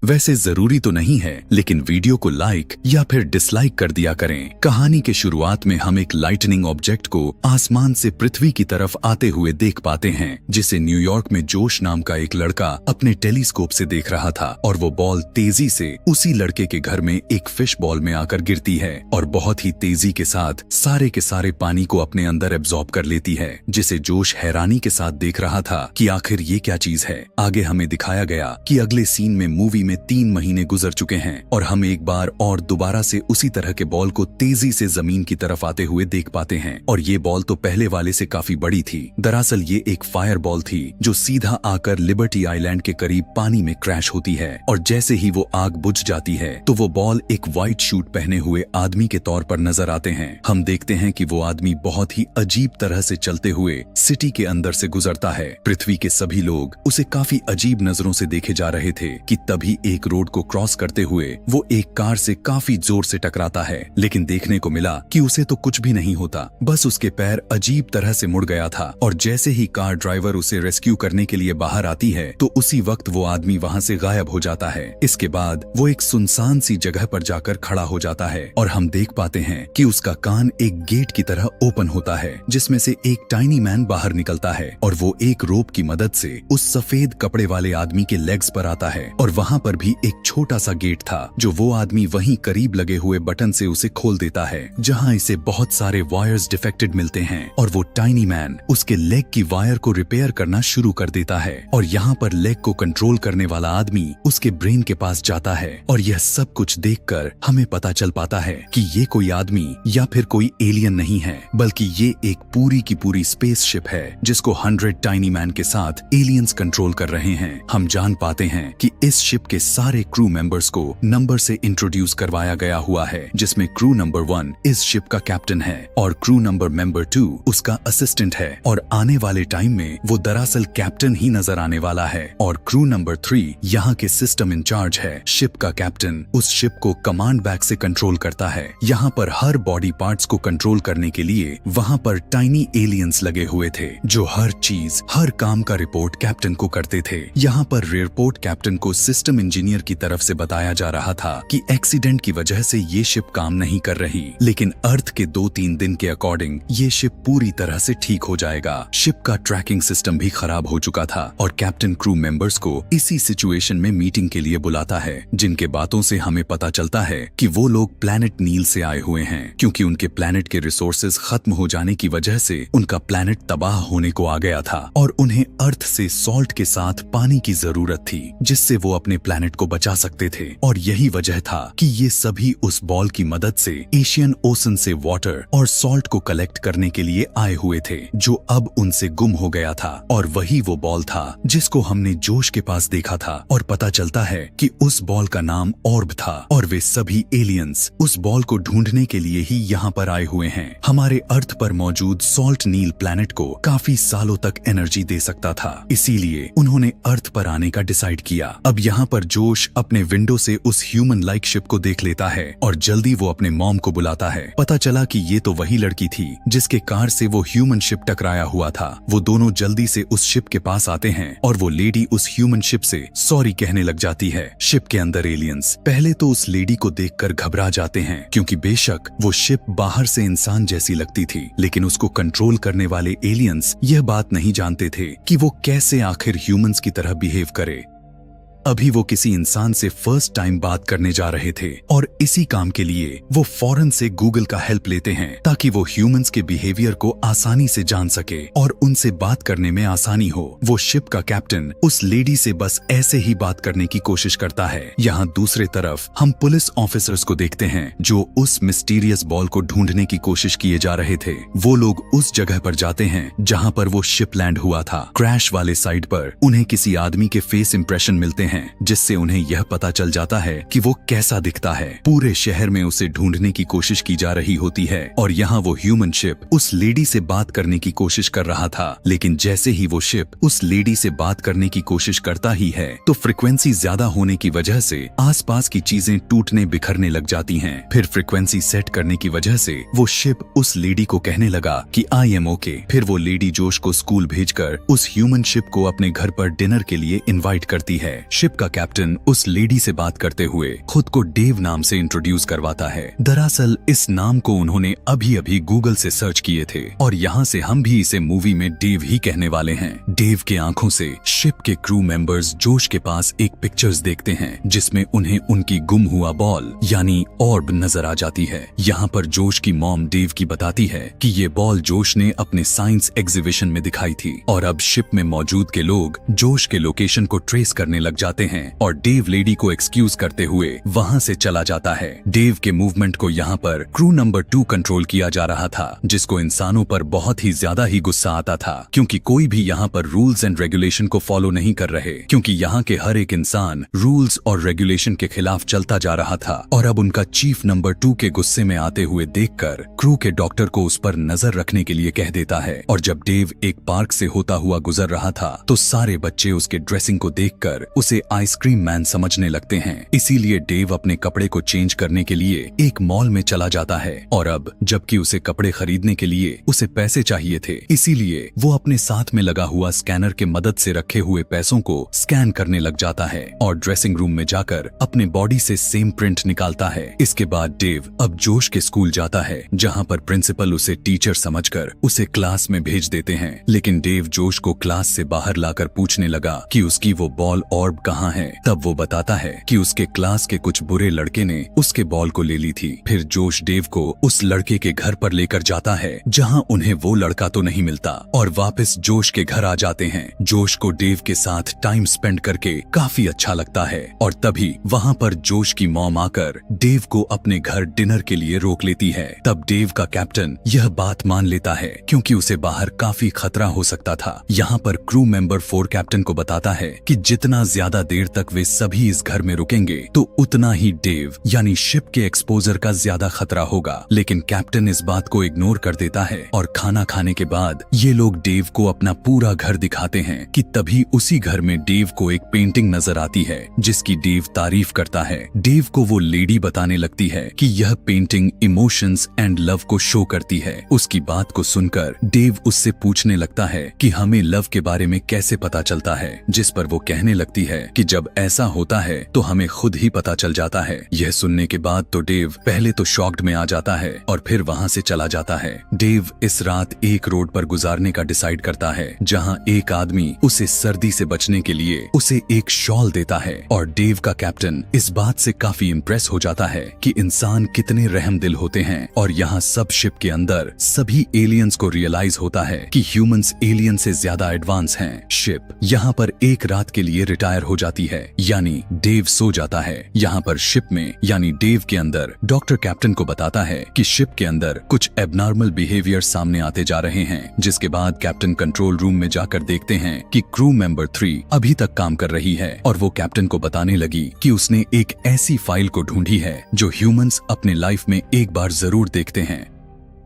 वैसे जरूरी तो नहीं है, लेकिन वीडियो को लाइक या फिर डिसलाइक कर दिया करें। कहानी के शुरुआत में हम एक लाइटनिंग ऑब्जेक्ट को आसमान से पृथ्वी की तरफ आते हुए देख पाते हैं, जिसे न्यूयॉर्क में जोश नाम का एक लड़का अपने टेलीस्कोप से देख रहा था और वो बॉल तेजी से उसी लड़के के घर में एक फिश बॉल में आकर गिरती है और बहुत ही तेजी के साथ सारे के सारे पानी को अपने अंदर एब्जॉर्ब कर लेती है, जिसे जोश हैरानी के साथ देख रहा था कि आखिर ये क्या चीज है। आगे हमें दिखाया गया कि अगले सीन में मूवी में 3 महीने गुजर चुके हैं और हम एक बार और दोबारा से उसी तरह के बॉल को तेजी से जमीन की तरफ आते हुए देख पाते हैं और ये बॉल तो पहले वाले से काफी बड़ी थी। दरअसल ये एक फायर बॉल थी जो सीधा आकर लिबर्टी आइलैंड के करीब पानी में क्रैश होती है और जैसे ही वो आग बुझ जाती है तो वो बॉल एक व्हाइट शूट पहने हुए आदमी के तौर पर नजर आते हैं। हम देखते हैं कि वो आदमी बहुत ही अजीब तरह से चलते हुए सिटी के अंदर से गुजरता है। पृथ्वी के सभी लोग उसे काफी अजीब नजरों से देखे जा रहे थे कि तभी एक रोड को क्रॉस करते हुए वो एक कार से काफी जोर से टकराता है, लेकिन देखने को मिला कि उसे तो कुछ भी नहीं होता, बस उसके पैर अजीब तरह से मुड़ गया था और जैसे ही कार ड्राइवर उसे रेस्क्यू करने के लिए बाहर आती है तो उसी वक्त वो आदमी वहाँ से गायब हो जाता है। इसके बाद वो एक सुनसान सी जगह पर जाकर खड़ा हो जाता है और हम देख पाते हैं कि उसका कान एक गेट की तरह ओपन होता है जिसमें से एक टाइनी मैन बाहर निकलता है और वो एक रोप की मदद से उस सफेद कपड़े वाले आदमी के लेग्स पर आता है और वहाँ पर भी एक छोटा सा गेट था जो वो आदमी वहीं करीब लगे हुए बटन से उसे खोल देता है, जहाँ इसे बहुत सारे वायर्स डिफेक्टेड मिलते हैं और वो टाइनी मैन उसके लेग की वायर को रिपेयर करना शुरू कर देता है और यहाँ पर लेग को कंट्रोल करने वाला आदमी उसके ब्रेन के पास जाता है और यह सब कुछ देखकर हमें पता चल पाता है कि ये कोई आदमी या फिर कोई एलियन नहीं है, बल्कि ये एक पूरी की पूरी स्पेसशिप है जिसको 100 टाइनी मैन के साथ एलियंस कंट्रोल कर रहे हैं। हम जान पाते हैं कि इस शिप के सारे क्रू मेंबर्स को नंबर से इंट्रोड्यूस करवाया गया हुआ है, जिसमें क्रू नंबर 1 इस शिप का कैप्टन है और क्रू नंबर 2 उसका असिस्टेंट है और आने वाले टाइम में वो दरअसल कैप्टन ही नजर आने वाला है और क्रू नंबर 3 यहाँ के सिस्टम इंचार्ज है। शिप का कैप्टन उस शिप को कमांड बैग से कंट्रोल करता है। यहाँ पर हर बॉडी पार्ट्स को कंट्रोल करने के लिए वहाँ पर टाइनी एलियंस लगे हुए थे जो हर चीज हर काम का रिपोर्ट कैप्टन को करते थे। यहाँ पर रिपोर्ट कैप्टन को सिस्टम इंजीनियर की तरफ से बताया जा रहा था कि एक्सीडेंट की वजह से ये शिप काम नहीं कर रही, लेकिन अर्थ के 2-3 दिन के अकॉर्डिंग ये शिप पूरी तरह से ठीक हो जाएगा। शिप का ट्रैकिंग सिस्टम भी खराब हो चुका था और कैप्टन क्रू मेंबर्स को इसी सिचुएशन में मीटिंग के लिए बुलाता है, जिनके बातों से हमें पता चलता है कि वो लोग प्लैनेट नील से आए हुए हैं क्योंकि उनके प्लैनेट के रिसोर्सेज खत्म हो जाने की वजह से उनका प्लैनेट तबाह होने को आ गया था और उन्हें अर्थ से सॉल्ट के साथ पानी की जरूरत थी जिससे वो अपने प्लैनेट को बचा सकते थे और यही वजह था कि ये सभी उस बॉल की मदद से एशियन ओशन से वाटर और सॉल्ट को कलेक्ट करने के लिए आए हुए थे जो अब उनसे गुम हो गया था और वही वो बॉल था जिसको हमने जोश के पास देखा था और पता चलता है कि उस बॉल का नाम ऑर्ब था और वे सभी एलियंस उस बॉल को ढूंढने के लिए ही यहाँ पर आए हुए हैं। हमारे अर्थ पर मौजूद सॉल्ट नील प्लैनेट को काफी सालों तक एनर्जी दे सकता था, इसीलिए उन्होंने अर्थ पर आने का डिसाइड किया। अब यहाँ पर जोश अपने विंडो से उस ह्यूमन लाइक शिप को देख लेता है और जल्दी वो अपने मॉम को बुलाता है। पता चला कि ये तो वही लड़की थी जिसके कार से वो ह्यूमन शिप टकराया हुआ था। वो दोनों जल्दी से उस शिप के पास आते हैं और वो लेडी उस ह्यूमन शिप से सॉरी कहने लग जाती है। शिप के अंदर एलियंस पहले तो उस लेडी को देखकर घबरा जाते हैं क्योंकि बेशक वो शिप बाहर से इंसान जैसी लगती थी, लेकिन उसको कंट्रोल करने वाले एलियंस यह बात नहीं जानते थे कि वो कैसे आखिर ह्यूमंस की तरह बिहेव करे। अभी वो किसी इंसान से फर्स्ट टाइम बात करने जा रहे थे और इसी काम के लिए वो फौरन से गूगल का हेल्प लेते हैं ताकि वो ह्यूमंस के बिहेवियर को आसानी से जान सके और उनसे बात करने में आसानी हो। वो शिप का कैप्टन उस लेडी से बस ऐसे ही बात करने की कोशिश करता है। यहाँ दूसरे तरफ हम पुलिस ऑफिसर्स को देखते हैं जो उस मिस्टीरियस बॉल को ढूंढने की कोशिश किए जा रहे थे। वो लोग उस जगह पर जाते हैं जहाँ पर वो शिप लैंड हुआ था। क्रैश वाले साइड पर उन्हें किसी आदमी के फेस इंप्रेशन मिलते हैं जिससे उन्हें यह पता चल जाता है कि वो कैसा दिखता है। पूरे शहर में उसे ढूंढने की कोशिश की जा रही होती है और यहाँ वो ह्यूमन शिप उस लेडी से बात करने की कोशिश कर रहा था, लेकिन जैसे ही वो शिप उस लेडी से बात करने की कोशिश करता ही है तो फ्रिक्वेंसी ज्यादा होने की वजह से आसपास की चीजें टूटने बिखरने लग जाती हैं। फिर फ्रिक्वेंसी सेट करने की वजह से वो शिप उस लेडी को कहने लगा कि आई एम ओके। फिर वो लेडी जोश को स्कूल भेजकर उस ह्यूमन शिप को अपने घर पर डिनर के लिए इनवाइट करती है। शिप का कैप्टन उस लेडी से बात करते हुए खुद को डेव नाम से इंट्रोड्यूस करवाता है। दरअसल इस नाम को उन्होंने अभी अभी गूगल से सर्च किए थे और यहाँ से हम भी इसे मूवी में डेव ही कहने वाले हैं। डेव के आंखों से शिप के क्रू मेंबर्स जोश के पास एक पिक्चर्स देखते हैं जिसमें उन्हें उनकी गुम हुआ बॉल यानी ऑर्ब नजर आ जाती है। यहाँ पर जोश की मॉम डेव की बताती है कि ये बॉल जोश ने अपने साइंस एग्जीबिशन में दिखाई थी और अब शिप में मौजूद के लोग जोश के लोकेशन को ट्रेस करने लग जाते हैं और डेव लेडी को एक्सक्यूज करते हुए वहाँ से चला जाता है। डेव के मूवमेंट को यहाँ पर क्रू नंबर 2 कंट्रोल किया जा रहा था, जिसको इंसानों पर बहुत ही ज्यादा ही गुस्सा आता था क्योंकि कोई भी यहाँ पर रूल्स एंड रेगुलेशन को फॉलो नहीं कर रहे, क्योंकि यहाँ के हर एक इंसान रूल्स और रेगुलेशन के खिलाफ चलता जा रहा था। और अब उनका चीफ नंबर 2 के गुस्से में आते हुए देखकर क्रू के डॉक्टर को उस पर नजर रखने के लिए कह देता है। और जब डेव एक पार्क से होता हुआ गुजर रहा था तो सारे बच्चे उसके ड्रेसिंग को देखकर उसे आइसक्रीम मैन समझने लगते हैं। इसीलिए डेव अपने कपड़े को चेंज करने के लिए एक मॉल में चला जाता है और अब जबकि उसे कपड़े खरीदने के लिए उसे पैसे चाहिए थे, इसीलिए वो अपने साथ में लगा हुआ स्कैनर के मदद से रखे हुए पैसों को स्कैन करने लग जाता है और ड्रेसिंग रूम में जाकर अपने बॉडी से सेम प्रिंट निकालता है। इसके बाद डेव अब जोश के स्कूल जाता है जहाँ पर प्रिंसिपल उसे टीचर समझकर उसे क्लास में भेज देते हैं। लेकिन डेव जोश को क्लास से बाहर लाकर पूछने लगा कि उसकी वो बॉल ऑर्ब कहाँ है। तब वो बताता है कि उसके क्लास के कुछ बुरे लड़के ने उसके बॉल को ले ली थी। फिर जोश डेव को उस लड़के के घर पर लेकर जाता है जहाँ उन्हें वो लड़का तो नहीं मिलता और वापस जोश के घर आ जाते हैं। जोश को डेव के साथ टाइम स्पेंड करके काफी अच्छा लगता है और तभी वहाँ पर जोश की मॉम आकर डेव को अपने घर डिनर के लिए रोक लेती है। तब डेव का कैप्टन यह बात मान लेता है क्योंकि उसे बाहर काफी खतरा हो सकता था। यहाँ पर क्रू मेंबर 4 कैप्टन को बताता है कि जितना ज्यादा देर तक वे सभी इस घर में रुकेंगे तो उतना ही डेव यानी शिप के एक्सपोजर का ज्यादा खतरा होगा। लेकिन कैप्टन इस बात को इग्नोर कर देता है और खाना खाने के बाद ये लोग डेव को अपना पूरा घर दिखाते हैं कि तभी उसी घर में डेव को एक पेंटिंग नजर आती है जिसकी डेव तारीफ करता है। डेव को वो लेडी बताने लगती है कि यह पेंटिंग इमोशंस एंड लव को शो करती है। उसकी बात को सुनकर डेव उससे पूछने लगता है कि हमें लव के बारे में कैसे पता चलता है, जिस पर वो कहने लगती है कि जब ऐसा होता है तो हमें खुद ही पता चल जाता है। यह सुनने के बाद तो डेव पहले तो शॉक्ड में आ जाता है और फिर वहाँ से चला जाता है। डेव इस रात एक रोड पर गुजारने का डिसाइड करता है जहाँ एक आदमी उसे सर्दी से बचने के लिए उसे एक शॉल देता है और डेव का कैप्टन इस बात से काफी इम्प्रेस हो जाता है कि इंसान कितने रहमदिल होते हैं। और यहाँ सब शिप के अंदर सभी एलियंस को रियलाइज होता है कि ह्यूमंस एलियन से ज्यादा एडवांस हैं। शिप यहाँ पर एक रात के लिए रिटायर हो जाती है यानी डेव सो जाता है। यहाँ पर शिप में यानी डेव के अंदर डॉक्टर कैप्टन को बताता है कि शिप के अंदर कुछ एबनॉर्मल बिहेवियर सामने आते जा रहे हैं, जिसके बाद कैप्टन कंट्रोल रूम में जाकर देखते हैं कि क्रू मेंबर 3 अभी तक काम कर रही है और वो कैप्टन को बताने लगी कि उसने एक ऐसी फाइल को ढूंढी है जो ह्यूमंस अपने लाइफ में एक बार जरूर देखते हैं।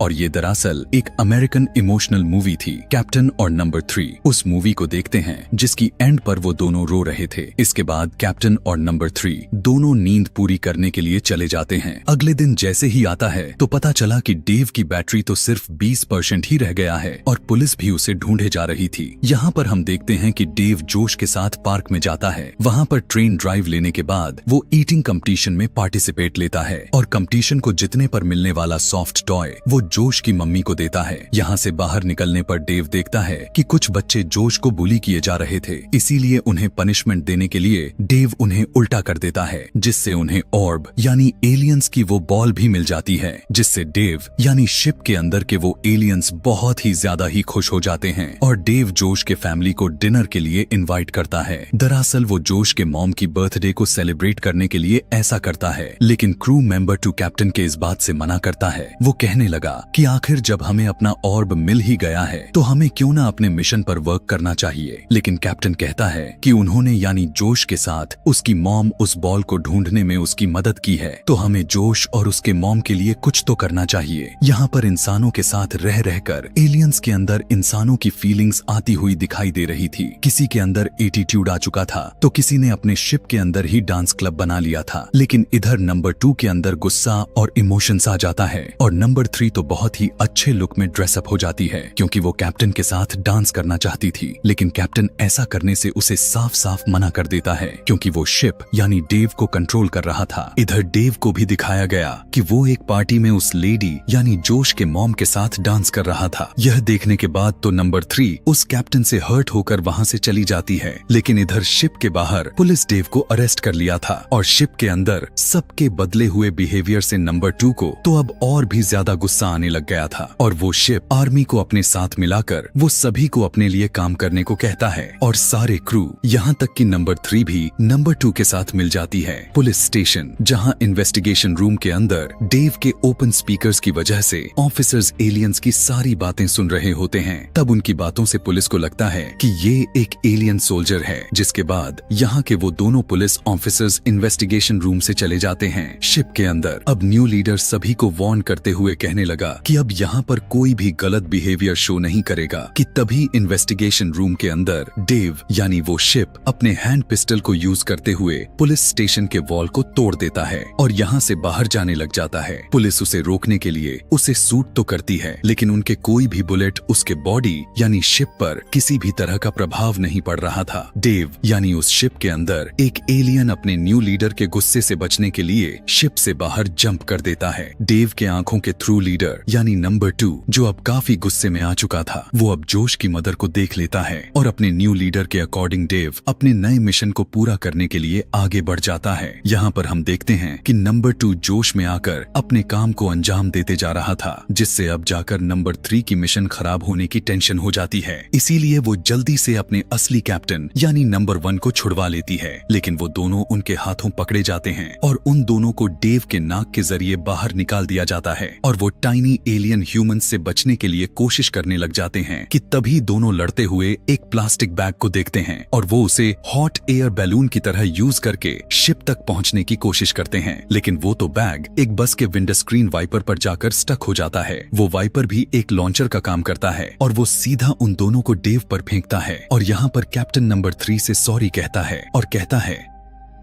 और ये दरअसल एक अमेरिकन इमोशनल मूवी थी, कैप्टन और नंबर 3 उस मूवी को देखते हैं जिसकी एंड पर वो दोनों रो रहे थे। इसके बाद कैप्टन और नंबर 3 दोनों नींद पूरी करने के लिए चले जाते हैं। अगले दिन जैसे ही आता है तो पता चला कि डेव की बैटरी तो सिर्फ 20% ही रह गया है और पुलिस भी उसे ढूंढे जा रही थी। यहाँ पर हम देखते हैं कि डेव जोश के साथ पार्क में जाता है। वहाँ पर ट्रेन ड्राइव लेने के बाद वो ईटिंग कंपटीशन में पार्टिसिपेट लेता है और कंपटीशन को जीतने पर मिलने वाला सॉफ्ट टॉय वो जोश की मम्मी को देता है। यहाँ से बाहर निकलने पर डेव देखता है कि कुछ बच्चे जोश को बुली किए जा रहे थे, इसीलिए उन्हें पनिशमेंट देने के लिए डेव उन्हें उल्टा कर देता है जिससे उन्हें ऑर्ब यानी एलियंस की वो बॉल भी मिल जाती है, जिससे डेव यानी शिप के अंदर के वो एलियंस बहुत ही ज्यादा ही खुश हो जाते हैं और डेव जोश के फैमिली को डिनर के लिए इनवाइट करता है। दरअसल वो जोश के मॉम की बर्थडे को सेलिब्रेट करने के लिए ऐसा करता है, लेकिन क्रू मेंबर 2 कैप्टन के इस बात से मना करता है। वो कहने लगा कि आखिर जब हमें अपना ऑर्ब मिल ही गया है तो हमें क्यों ना अपने मिशन पर वर्क करना चाहिए। लेकिन कैप्टन कहता है कि उन्होंने यानी जोश के साथ उसकी मॉम उस बॉल को ढूंढने में उसकी मदद की है, तो हमें जोश और उसके मॉम के लिए कुछ तो करना चाहिए। यहाँ पर इंसानों के साथ रह रहकर एलियंस के अंदर इंसानों की फीलिंग्स आती हुई दिखाई दे रही थी। किसी के अंदर एटीट्यूड आ चुका था तो किसी ने अपने शिप के अंदर ही डांस क्लब बना लिया था, लेकिन इधर नंबर 2 के अंदर गुस्सा और इमोशंस आ जाता है और नंबर 3 तो बहुत ही अच्छे लुक में ड्रेसअप हो जाती है क्योंकि वो कैप्टन के साथ डांस करना चाहती थी, लेकिन कैप्टन ऐसा करने से उसे साफ साफ मना कर देता है क्योंकि वो शिप यानी डेव को कंट्रोल कर रहा था। इधर डेव को भी दिखाया गया कि वो एक पार्टी में उस लेडी यानी जोश के मॉम के साथ डांस कर रहा था। यह देखने के बाद तो नंबर 3 उस कैप्टन से हर्ट होकर वहां से चली जाती है, लेकिन इधर शिप के बाहर पुलिस डेव को अरेस्ट कर लिया था और शिप के अंदर सबके बदले हुए बिहेवियर से नंबर 2 को तो अब और भी ज्यादा गुस्सा आने लग गया था और वो शिप आर्मी को अपने साथ मिलाकर वो सभी को अपने लिए काम करने को कहता है और सारे क्रू यहाँ तक कि नंबर 3 भी नंबर 2 के साथ मिल जाती है। पुलिस स्टेशन जहाँ इन्वेस्टिगेशन रूम के अंदर डेव के ओपन स्पीकर्स की वजह से ऑफिसर्स एलियंस की सारी बातें सुन रहे होते हैं। तब उनकी बातों से पुलिस को लगता है कि ये एक एलियन सोल्जर है, जिसके बाद यहाँ के वो दोनों पुलिस ऑफिसर्स इन्वेस्टिगेशन रूम से चले जाते हैं। शिप के अंदर अब न्यू लीडर सभी को वार्न करते हुए कहने लगा कि अब यहाँ पर कोई भी गलत बिहेवियर शो नहीं करेगा कि तभी इन्वेस्टिगेशन रूम के अंदर डेव यानी वो शिप अपने हैंड पिस्टल को यूज करते हुए पुलिस स्टेशन के वॉल को तोड़ देता है और यहाँ से बाहर जाने लग जाता है। पुलिस उसे रोकने के लिए उसे शूट तो करती है, लेकिन उनके कोई भी बुलेट उसके बॉडी यानी शिप पर किसी भी तरह का प्रभाव नहीं पड़ रहा था। डेव यानी उस शिप के अंदर एक एलियन अपने न्यू लीडर के गुस्से से बचने के लिए शिप से बाहर जंप कर देता है। डेव के आंखों के थ्रू लीडर यानी नंबर 2 जो अब काफी गुस्से में आ चुका था, वो अब जोश की मदर को देख लेता है और अपने न्यू लीडर के अकॉर्डिंग डेव अपने नए मिशन को पूरा करने के लिए आगे बढ़ जाता है। यहाँ पर हम देखते हैं कि नंबर 2 जोश में आकर अपने काम को अंजाम देते जा रहा था, जिससे अब जाकर नंबर 3 की मिशन खराब होने की टेंशन हो जाती है। इसीलिए वो जल्दी से अपने असली कैप्टन यानी नंबर 1 को छुड़वा लेती है, लेकिन वो दोनों उनके हाथों पकड़े जाते हैं और उन दोनों को डेव के नाक के जरिए बाहर निकाल दिया जाता है और वो टाइनी एलियन ह्यूमन से बचने के लिए कोशिश करने लग जाते हैं कि तभी दोनों लड़ते हुए एक प्लास्टिक बैग को देखते हैं और वो उसे हॉट एयर बैलून की तरह यूज करके शिप तक पहुंचने की कोशिश करते हैं, लेकिन वो तो बैग एक बस के विंडो स्क्रीन वाइपर पर जाकर स्टक हो जाता है। वो वाइपर भी एक लॉन्चर का काम करता है और वो सीधा उन दोनों को डेव पर फेंकता है और यहाँ पर कैप्टन नंबर 3 से सॉरी कहता है और कहता है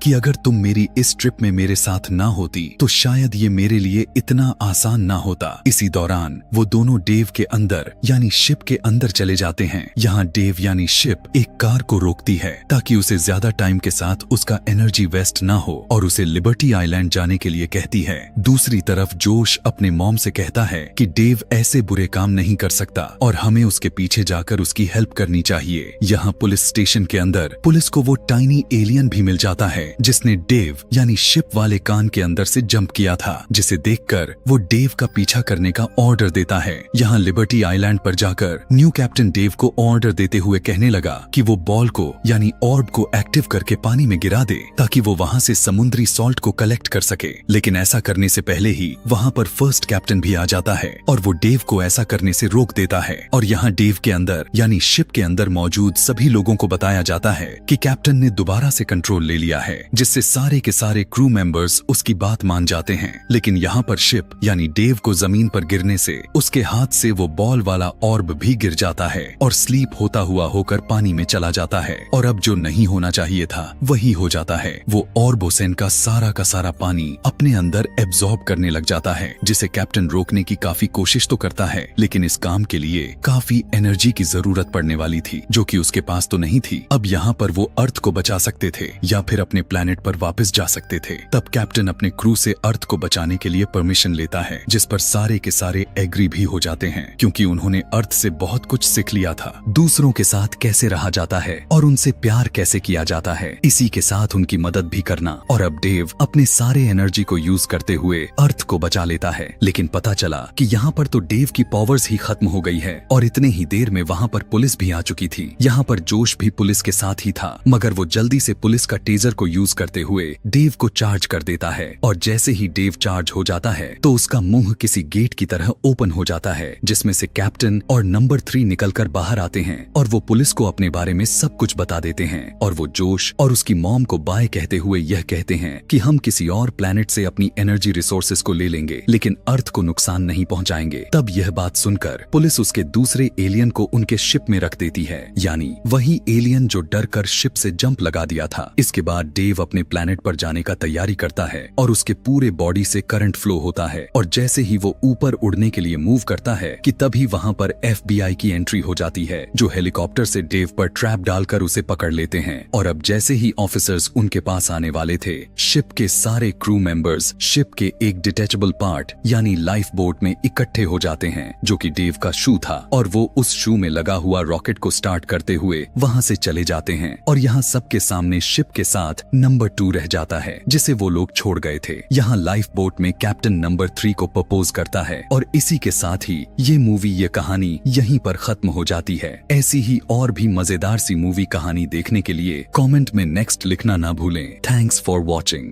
कि अगर तुम मेरी इस ट्रिप में मेरे साथ ना होती तो शायद ये मेरे लिए इतना आसान ना होता। इसी दौरान वो दोनों डेव के अंदर यानी शिप के अंदर चले जाते हैं। यहाँ डेव यानी शिप एक कार को रोकती है ताकि उसे ज्यादा टाइम के साथ उसका एनर्जी वेस्ट ना हो और उसे लिबर्टी आइलैंड जाने के लिए कहती है। दूसरी तरफ जोश अपने मॉम से कहता है कि डेव ऐसे बुरे काम नहीं कर सकता और हमें उसके पीछे जाकर उसकी हेल्प करनी चाहिए। यहाँ पुलिस स्टेशन के अंदर पुलिस को वो टाइनी एलियन भी मिल जाता है जिसने डेव यानी शिप वाले कान के अंदर से जंप किया था, जिसे देखकर वो डेव का पीछा करने का ऑर्डर देता है। यहाँ लिबर्टी आइलैंड पर जाकर न्यू कैप्टन डेव को ऑर्डर देते हुए कहने लगा कि वो बॉल को यानी ऑर्ब को एक्टिव करके पानी में गिरा दे ताकि वो वहाँ से समुद्री सॉल्ट को कलेक्ट कर सके, लेकिन ऐसा करने से पहले ही वहाँ पर फर्स्ट कैप्टन भी आ जाता है और वो डेव को ऐसा करने से रोक देता है। और यहाँ डेव के अंदर यानी शिप के अंदर मौजूद सभी लोगों को बताया जाता है कि कैप्टन ने दोबारा से कंट्रोल ले लिया है, जिससे सारे के सारे क्रू मेंबर्स उसकी बात मान जाते हैं। लेकिन यहाँ पर शिप यानी डेव को जमीन पर गिरने से उसके हाथ से वो बॉल वाला ऑर्ब भी गिर जाता है और स्लीप होता हुआ होकर पानी में चला जाता है और अब जो नहीं होना चाहिए था वही हो जाता है। वो ऑर्बोसेन का सारा पानी अपने अंदर एब्जॉर्ब करने लग जाता है, जिसे कैप्टन रोकने की काफी कोशिश तो करता है, लेकिन इस काम के लिए काफी एनर्जी की जरूरत पड़ने वाली थी जो कि उसके पास तो नहीं थी। अब यहाँ पर वो अर्थ को बचा सकते थे या फिर अपने प्लेनेट पर वापस जा सकते थे। तब कैप्टन अपने क्रू से अर्थ को बचाने के लिए परमिशन लेता है, जिस पर सारे के सारे एग्री भी हो जाते हैं क्योंकि उन्होंने अर्थ से बहुत कुछ सीख लिया था, दूसरों के साथ कैसे रहा जाता है और उनसे प्यार कैसे किया जाता है, इसी के साथ उनकी मदद भी करना। और अब डेव अपने सारे एनर्जी को यूज करते हुए अर्थ को बचा लेता है, लेकिन पता चला कि यहाँ पर तो डेव की पावर्स ही खत्म हो गई है और इतने ही देर में वहाँ पर पुलिस भी आ चुकी थी। यहाँ पर जोश भी पुलिस के साथ ही था, मगर वो जल्दी से पुलिस का टेजर को यूज करते हुए डेव को चार्ज कर देता है और जैसे ही डेव चार्ज हो जाता है तो उसका मुंह किसी गेट की तरह ओपन हो जाता है, जिसमें से कैप्टन और नंबर 3 निकलकर बाहर आते हैं और वो पुलिस को अपने बारे में सब कुछ बता देते हैं। और वो जोश और उसकी मॉम को बाय कहते हुए यह कहते हैं कि हम किसी और प्लेनेट से अपनी एनर्जी रिसोर्सेज को ले लेंगे, लेकिन अर्थ को नुकसान नहीं पहुंचाएंगे। तब यह बात सुनकर पुलिस उसके दूसरे एलियन को उनके शिप में रख देती है, यानी वही एलियन जो डर कर शिप से जंप लगा दिया था। इसके बाद डेव अपने प्लैनेट पर जाने का तैयारी करता है और उसके पूरे बॉडी से करंट फ्लो होता है और जैसे ही वो ऊपर उड़ने के लिए मूव करता है कि तभी वहां पर FBI की एंट्री हो जाती है, जो हेलीकॉप्टर से डेव पर ट्रैप डालकर उसे पकड़ लेते हैं। और अब जैसे ही ऑफिसर्स उनके पास आने वाले थे, शिप के सारे क्रू मेंबर्स शिप के एक डिटैचेबल पार्ट यानी लाइफ बोट में इकट्ठे हो जाते हैं, जो कि डेव का शू था, और वो उस शू में लगा हुआ रॉकेट को स्टार्ट करते हुए वहां से चले जाते हैं। और यहाँ सबके सामने शिप के साथ नंबर 2 रह जाता है, जिसे वो लोग छोड़ गए थे। यहाँ लाइफ बोट में कैप्टन नंबर 3 को प्रपोज करता है और इसी के साथ ही ये मूवी, ये कहानी यहीं पर खत्म हो जाती है। ऐसी ही और भी मजेदार सी मूवी कहानी देखने के लिए कमेंट में नेक्स्ट लिखना ना भूलें। Thanks for watching.